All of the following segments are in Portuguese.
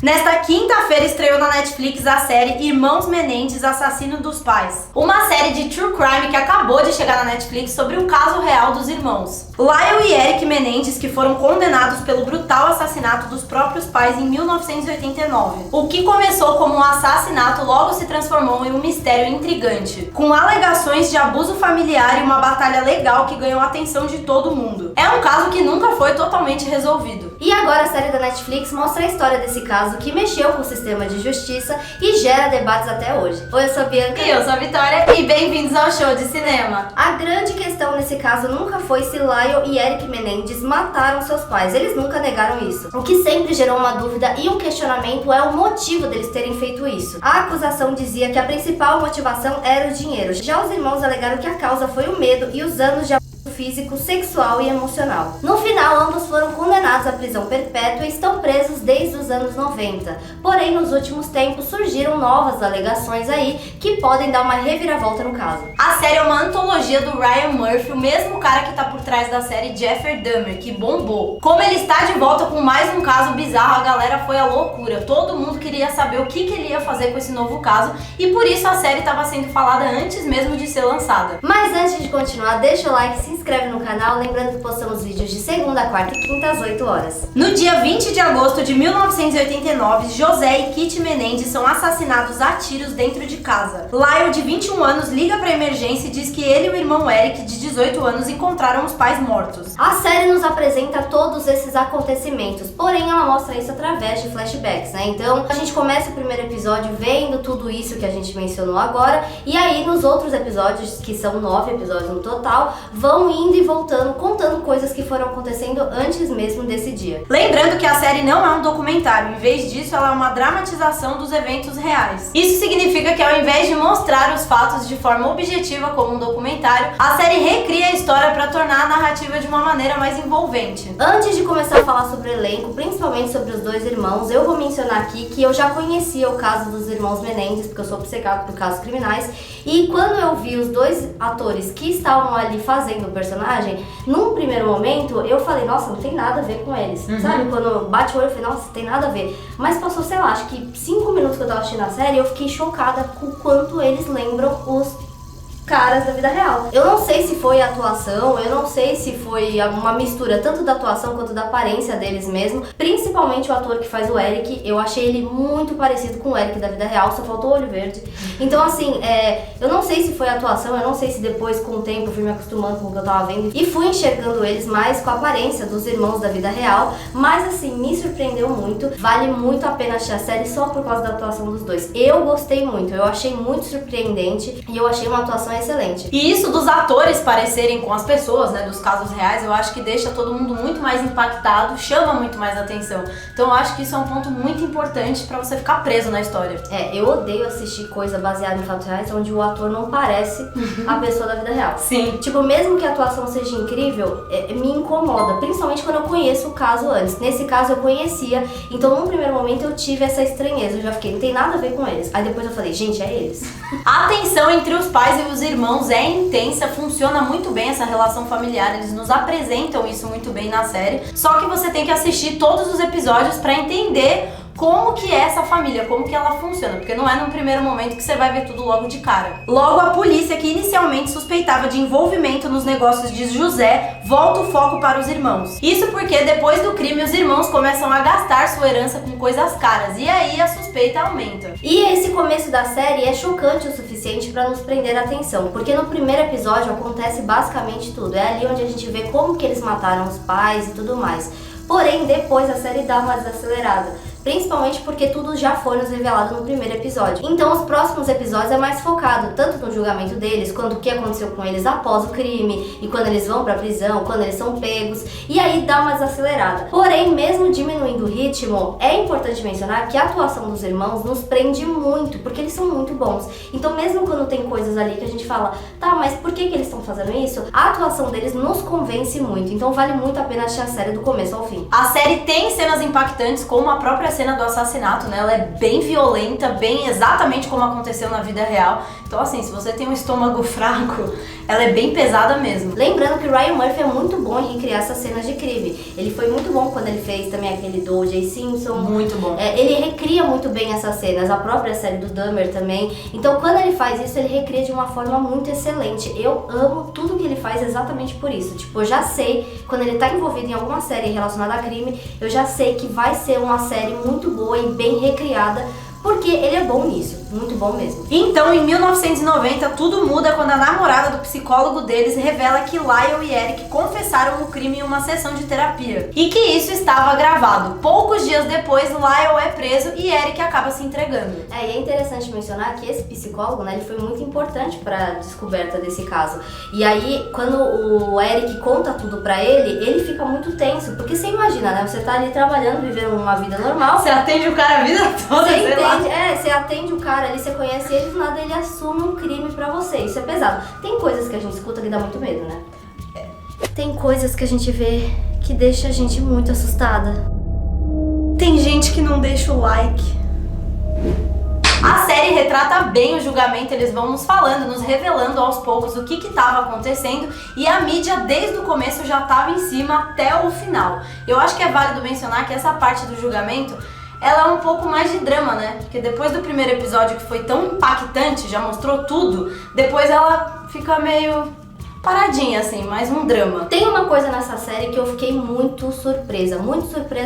Nesta quinta-feira estreou na Netflix a série Irmãos Menendez, Assassino dos Pais. Uma série de true crime que acabou de chegar na Netflix sobre o caso real dos irmãos. Lyle e Eric Menendez, que foram condenados pelo brutal assassinato dos próprios pais em 1989. O que começou como um assassinato logo se transformou em um mistério intrigante, com alegações de abuso familiar e uma batalha legal que ganhou a atenção de todo mundo. É um caso que nunca foi totalmente resolvido. E agora a série da Netflix mostra a história desse caso que mexeu com o sistema de justiça e gera debates até hoje. Oi, eu sou a Bianca. E eu sou a Vitória, e bem-vindos ao Show de Cinema. A grande questão nesse caso nunca foi se Lyle e Eric Menendez mataram seus pais. Eles nunca negaram isso. O que sempre gerou uma dúvida e um questionamento é o motivo deles terem feito isso. A acusação dizia que a principal motivação era o dinheiro. Já os irmãos alegaram que a causa foi o medo e os anos de físico, sexual e emocional. No final, ambos foram condenados à prisão perpétua e estão presos desde os anos 90. Porém, nos últimos tempos surgiram novas alegações aí que podem dar uma reviravolta no caso. A série é uma antologia do Ryan Murphy, o mesmo cara que tá por trás da série Jeffrey Dahmer, que bombou. Como ele está de volta com mais um caso bizarro, a galera foi à loucura. Todo mundo queria saber o que ele ia fazer com esse novo caso e por isso a série estava sendo falada antes mesmo de ser lançada. Mas antes de continuar, deixa o like, se inscreve no canal, lembrando que postamos vídeos de segunda, quarta e quinta às 8 horas. No dia 20 de agosto de 1989, José e Kitty Menendez são assassinados a tiros dentro de casa. Lyle, de 21 anos, liga pra emergência e diz que ele e o irmão Eric, de 18 anos, encontraram os pais mortos. A série nos apresenta todos esses acontecimentos, porém ela mostra isso através de flashbacks, né? Então a gente começa o primeiro episódio vendo tudo isso que a gente mencionou agora, e aí nos outros episódios, que são 9 episódios no total, vão indo e voltando, contando coisas que foram acontecendo antes mesmo desse dia. Lembrando que a série não é um documentário, em vez disso ela é uma dramatização dos eventos reais. Isso significa que ao invés de mostrar os fatos de forma objetiva como um documentário, a série recria a história para tornar a narrativa de uma maneira mais envolvente. Antes de começar a falar sobre o elenco, principalmente sobre os dois irmãos, eu vou mencionar aqui que eu já conhecia o caso dos irmãos Menendez, porque eu sou obcecada por casos criminais, e quando eu vi os dois atores que estavam ali fazendo o personagem, num primeiro momento eu falei, nossa, não tem nada a ver com eles. Sabe? Quando bate o olho eu falei, nossa, tem nada a ver. Mas passou, sei lá, acho que 5 minutos que eu tava assistindo a série, eu fiquei chocada com o quanto eles lembram os caras da vida real. Eu não sei se foi a atuação, eu não sei se foi uma mistura tanto da atuação quanto da aparência deles mesmo. Principalmente o ator que faz o Eric, eu achei ele muito parecido com o Eric da vida real, só faltou o olho verde. Então assim, eu não sei se foi a atuação, eu não sei se depois com o tempo eu fui me acostumando com o que eu tava vendo e fui enxergando eles mais com a aparência dos irmãos da vida real, mas assim, me surpreendeu muito. Vale muito a pena assistir a série só por causa da atuação dos dois. Eu gostei muito, eu achei muito surpreendente e eu achei uma atuação excelente. E isso dos atores parecerem com as pessoas, né, dos casos reais, eu acho que deixa todo mundo muito mais impactado, chama muito mais atenção. Então eu acho que isso é um ponto muito importante pra você ficar preso na história. Eu odeio assistir coisa baseada em fatos reais onde o ator não parece a pessoa da vida real. Sim. Tipo, mesmo que a atuação seja incrível, me incomoda, principalmente quando eu conheço o caso antes. Nesse caso eu conhecia, então num primeiro momento eu tive essa estranheza, eu já fiquei, não tem nada a ver com eles. Aí depois eu falei, gente, é eles. A tensão entre os pais e os irmãos é intensa, funciona muito bem essa relação familiar, eles nos apresentam isso muito bem na série, só que você tem que assistir todos os episódios pra entender como que é essa família, como que ela funciona, porque não é num primeiro momento que você vai ver tudo logo de cara. Logo, a polícia, que inicialmente suspeitava de envolvimento nos negócios de José, volta o foco para os irmãos. Isso porque depois do crime os irmãos começam a gastar sua herança com coisas caras, e aí a suspeita aumenta. E esse começo da série é chocante o suficiente para nos prender a atenção, porque no primeiro episódio acontece basicamente tudo, é ali onde a gente vê como que eles mataram os pais e tudo mais. Porém, depois a série dá uma desacelerada. Principalmente porque tudo já foi nos revelado no primeiro episódio. Então os próximos episódios é mais focado tanto no julgamento deles, quanto o que aconteceu com eles após o crime, e quando eles vão pra prisão, quando eles são pegos, e aí dá uma desacelerada. Porém, mesmo diminuindo o ritmo, é importante mencionar que a atuação dos irmãos nos prende muito, porque eles são muito bons. Então mesmo quando tem coisas ali que a gente fala, tá, mas por que eles estão fazendo isso? A atuação deles nos convence muito, então vale muito a pena assistir a série do começo ao fim. A série tem cenas impactantes, como a própria cena do assassinato, né? Ela é bem violenta, bem exatamente como aconteceu na vida real. Então assim, se você tem um estômago fraco, ela é bem pesada mesmo. Lembrando que o Ryan Murphy é muito bom em recriar essas cenas de crime. Ele foi muito bom quando ele fez também aquele do O.J. Simpson. Muito bom. Ele recria muito bem essas cenas, a própria série do Dahmer também. Então quando ele faz isso, ele recria de uma forma muito excelente. Eu amo tudo que ele faz exatamente por isso. Tipo, eu já sei, quando ele tá envolvido em alguma série relacionada a crime, eu já sei que vai ser uma série muito boa e bem recriada, porque ele é bom nisso, muito bom mesmo. Então, em 1990, tudo muda quando a namorada do psicólogo deles revela que Lyle e Eric confessaram o crime em uma sessão de terapia. E que isso estava gravado. Poucos dias depois, Lyle é preso e Eric acaba se entregando. E é interessante mencionar que esse psicólogo, né, ele foi muito importante para a descoberta desse caso. E aí, quando o Eric conta tudo pra ele fica muito tenso, porque você imagina, né, você tá ali trabalhando, vivendo uma vida normal. Você atende o cara a vida toda, você sei lá. você atende o cara ali, você conhece ele, do nada ele assume um crime pra você. Isso é pesado. Tem coisas que a gente escuta que dá muito medo, né? Tem coisas que a gente vê que deixa a gente muito assustada. Tem gente que não deixa o like. A série retrata bem o julgamento, eles vão nos falando, nos revelando aos poucos o que estava acontecendo, e a mídia desde o começo já estava em cima até o final. Eu acho que é válido mencionar que essa parte do julgamento, ela é um pouco mais de drama, né? Porque depois do primeiro episódio, que foi tão impactante, já mostrou tudo, depois ela fica meio paradinha, assim, mais um drama. Tem uma coisa nessa série que eu fiquei muito surpresa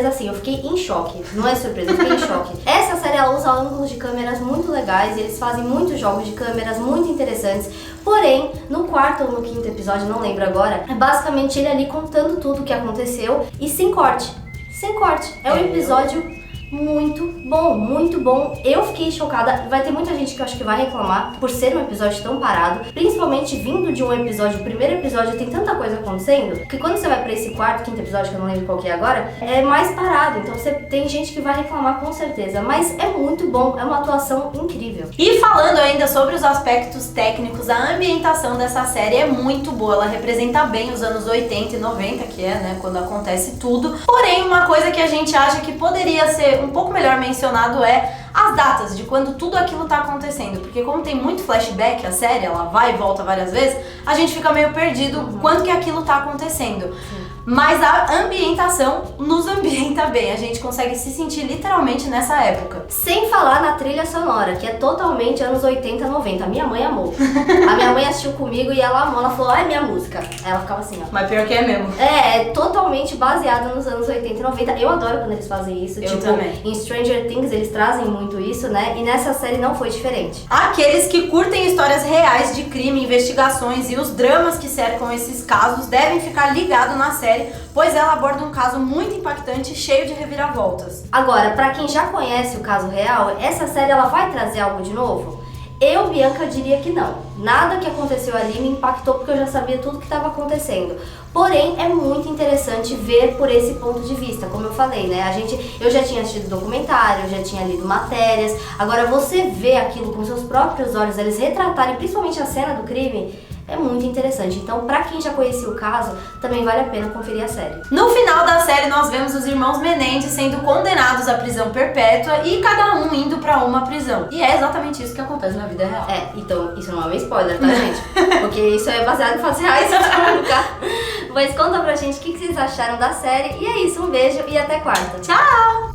assim, eu fiquei em choque. Não é surpresa, eu fiquei em choque. Essa série, ela usa ângulos de câmeras muito legais, eles fazem muitos jogos de câmeras muito interessantes. Porém, no quarto ou no quinto episódio, não lembro agora, é basicamente ele ali contando tudo o que aconteceu e sem corte. Sem corte. É um episódio muito bom, muito bom. Eu fiquei chocada. Vai ter muita gente que eu acho que vai reclamar por ser um episódio tão parado, principalmente vindo de um episódio, o primeiro episódio tem tanta coisa acontecendo, que quando você vai pra esse quarto, quinto episódio, que eu não lembro qual que é agora, é mais parado. Então tem gente que vai reclamar com certeza, mas é muito bom, é uma atuação incrível. E falando ainda sobre os aspectos técnicos, a ambientação dessa série é muito boa. Ela representa bem os anos 80 e 90, que é, né, quando acontece tudo. Porém, uma coisa que a gente acha que poderia ser um pouco melhor mencionado é as datas de quando tudo aquilo tá acontecendo, porque como tem muito flashback, a série, ela vai e volta várias vezes, a gente fica meio perdido quando que aquilo tá acontecendo. Mas a ambientação nos ambienta bem, a gente consegue se sentir literalmente nessa época. Sem falar na trilha sonora, que é totalmente anos 80, 90. A minha mãe amou. A minha mãe assistiu comigo e ela amou, ela falou, é minha música. Aí ela ficava assim, ó. Mas pior que é mesmo. É totalmente baseada nos anos 80 e 90. Eu adoro quando eles fazem isso. Eu também. Em Stranger Things eles trazem muito isso, né? E nessa série não foi diferente. Aqueles que curtem histórias reais de crime, investigações e os dramas que cercam esses casos devem ficar ligados na série, pois ela aborda um caso muito impactante e cheio de reviravoltas. Agora, pra quem já conhece o caso real, essa série ela vai trazer algo de novo? Eu, Bianca, diria que não. Nada que aconteceu ali me impactou porque eu já sabia tudo que estava acontecendo. Porém, é muito interessante ver por esse ponto de vista, como eu falei, né? Eu já tinha assistido documentário, eu já tinha lido matérias. Agora, você vê aquilo com seus próprios olhos, eles retratarem principalmente a cena do crime, é muito interessante. Então, pra quem já conhecia o caso, também vale a pena conferir a série. No final da série, nós vemos os irmãos Menendez sendo condenados à prisão perpétua e cada um indo pra uma prisão. E é exatamente isso que acontece na vida real. Então, isso não é um spoiler, tá, gente? Porque isso é baseado em fatos reais, Mas conta pra gente o que vocês acharam da série. E é isso, um beijo e até quarta. Tchau!